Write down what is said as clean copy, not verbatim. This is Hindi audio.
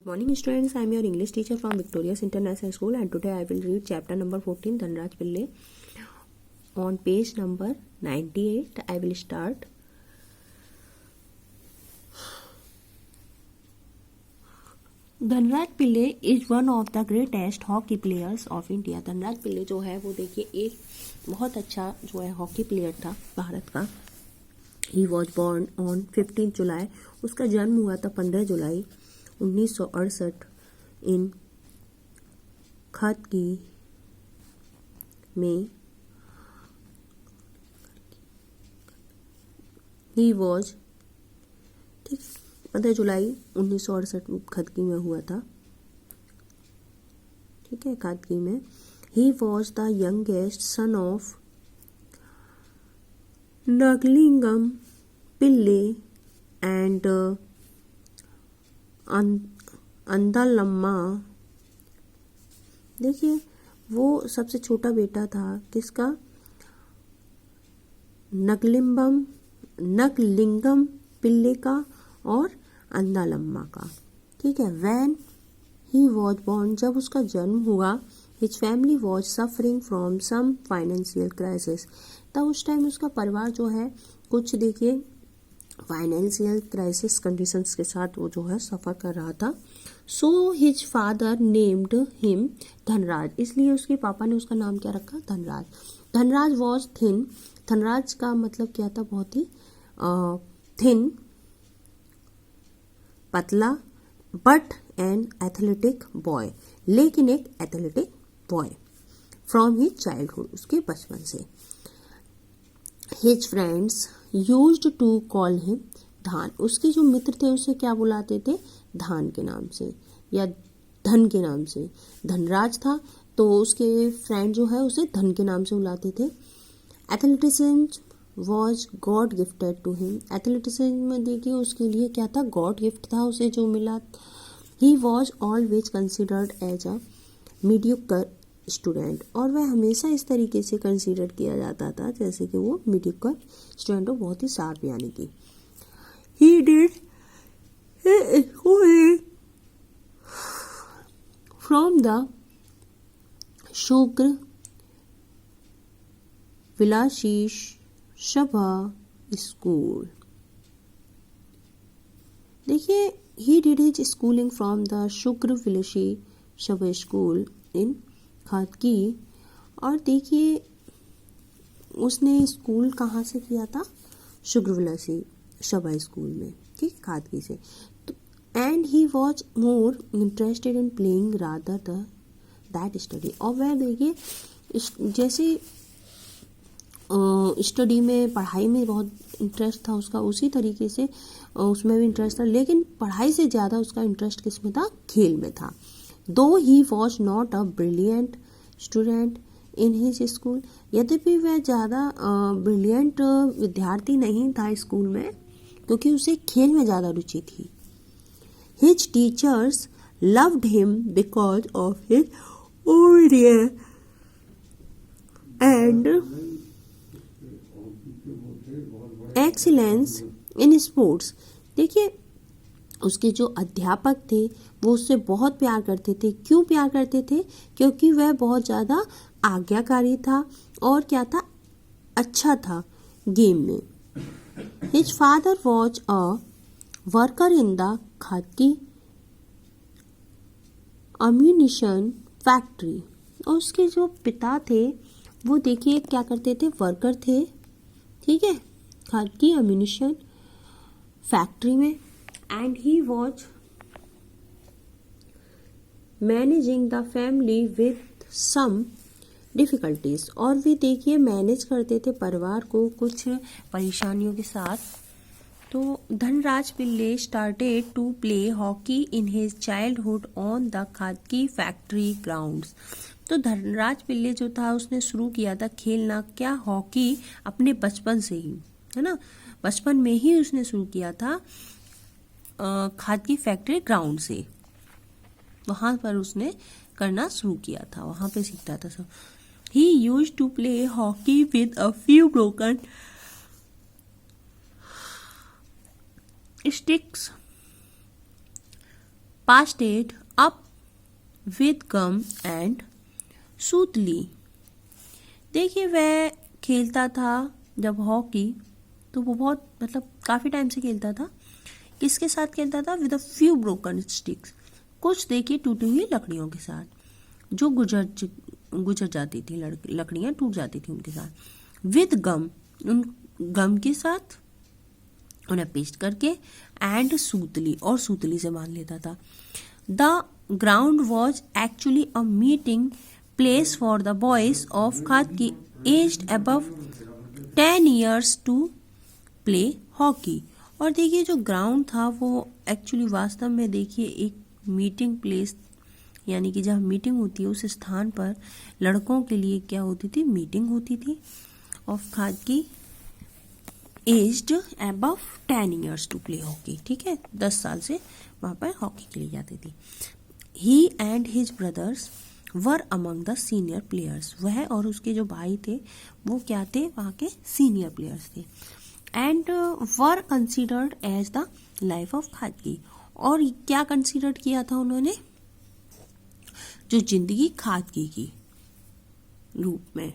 Morning students, I am your English teacher from Victorious International School and today I will read chapter number 14 Dhanraj Pillai on page number 98. I will start. Dhanraj Pillai is one of the greatest hockey players of India. Dhanraj Pillai जो है वो देखिए एक बहुत अच्छा जो है हॉकी प्लेयर था भारत का. He was born on 15 जुलाई. उसका जन्म हुआ था 15 जुलाई 1968 इन खादकी में. ही वॉज 15 जुलाई 1968 खादकी में हुआ था. ठीक है, खादकी में. He was the youngest son of Nagalingam Pillay and Andalamma. देखिए वो सबसे छोटा बेटा था किसका? नगलिंगम पिल्ले का और अंदालम्मा का. ठीक है. व्हेन ही वॉज बॉर्न, जब उसका जन्म हुआ, his family was suffering from some financial crisis. तब उस टाइम उसका परिवार जो है कुछ देखिए फाइनेंशियल क्राइसिस कंडीशंस के साथ वो जो है सफ़र कर रहा था. So his father named him Dhanraj. इसलिए उसके पापा ने उसका नाम क्या रखा? धनराज. Dhanraj was thin. धनराज का मतलब क्या था? बहुत ही थिन, पतला, बट एन एथलेटिक बॉय. लेकिन एक athletic boy from his childhood, उसके बचपन से. His friends used to call him Dhan. उसके जो मित्र थे उसे क्या बुलाते थे? धान के नाम से या धन के नाम से. धनराज था तो उसके फ्रेंड जो है उसे धन के नाम से बुलाते थे. Athleticism was god gifted to him. Athleticism में देखिए उसके लिए क्या था? गॉड गिफ्ट था उसे जो मिला. He was always considered as a mediocre student. और वह हमेशा इस तरीके से कंसीडर किया जाता था जैसे कि वो मीडियोकर स्टूडेंट हो, बहुत ही शार्प. यानी कि ही डिड फ्रॉम द शुक्र विलासीश सभा स्कूल. देखिए he did his schooling from the शुक्र विलासी सभा स्कूल इन खादकी. और देखिए उसने स्कूल कहाँ से किया था? शुक्रविलासी सभा स्कूल में. ठीक, खादकी से. तो and he was more interested in playing rather that study. और वह देखिए जैसे स्टडी में, पढ़ाई में बहुत इंटरेस्ट था उसका, उसी तरीके से उसमें भी इंटरेस्ट था, लेकिन पढ़ाई से ज़्यादा उसका इंटरेस्ट किस में था? खेल में था. दो he was not a brilliant student in his school. यद्यपि वह ज़्यादा ब्रिलियंट विद्यार्थी नहीं था स्कूल में, क्योंकि उसे खेल में ज़्यादा रुचि थी. His teachers loved him because of his ओरियर एंड एक्सीलेंस इन स्पोर्ट्स. देखिए उसके जो अध्यापक थे वो उससे बहुत प्यार करते थे. क्यों प्यार करते थे? क्योंकि वह बहुत ज़्यादा आज्ञाकारी था और क्या था? अच्छा था गेम में. His father was a worker in the Khadki ammunition factory. और उसके जो पिता थे वो देखिए क्या करते थे? वर्कर थे. ठीक है, खादकी अम्यूनिशन फैक्ट्री में. And he was managing the family with some difficulties. और भी देखिए मैनेज करते थे परिवार को कुछ परेशानियों के साथ. तो Dhanraj Pillay started to play hockey in his childhood on the Khadki factory grounds. तो धनराज पिल्ले जो था उसने शुरू किया था खेलना क्या? हॉकी अपने बचपन से ही, है ना. बचपन में ही उसने शुरू किया था खादकी फैक्ट्री ग्राउंड से. वहां पर उसने करना शुरू किया था, वहां पे सीखता था सब. He used to play hockey with a few broken sticks passed it up with gum and सूतली। देखिए वह खेलता था जब हॉकी, तो वो बहुत मतलब काफ़ी टाइम से खेलता था। किसके साथ खेलता था? With a few broken sticks, कुछ देखिए टूटी हुई लकड़ियों के साथ, जो गुजर जाती थी, लकड़ियाँ टूट जाती थी उनके साथ। विद गम, उन गम के साथ उन्हें पेस्ट करके, एंड सूतली, और सूतली से बांध लेता था। The ground was actually a meeting place for the boys of Khadki aged above 10 years to play hockey. और देखिए जो ग्राउंड था वो एक्चुअली वास्तव में देखिए एक मीटिंग प्लेस, यानी कि जहाँ मीटिंग होती है उस स्थान पर लड़कों के लिए क्या होती थी? मीटिंग होती थी। Of Khadki aged above 10 years to play hockey, ठीक है, 10 साल से वहाँ पर हॉकी खेली जाती थी। He and his brothers were among the senior players, वह और उसके जो भाई थे वो क्या थे? वहाँ के सीनियर प्लेयर्स थे। And were considered as the life of Khadki, और क्या कंसिडर किया था उन्होंने? जो जिंदगी खादकी की रूप में।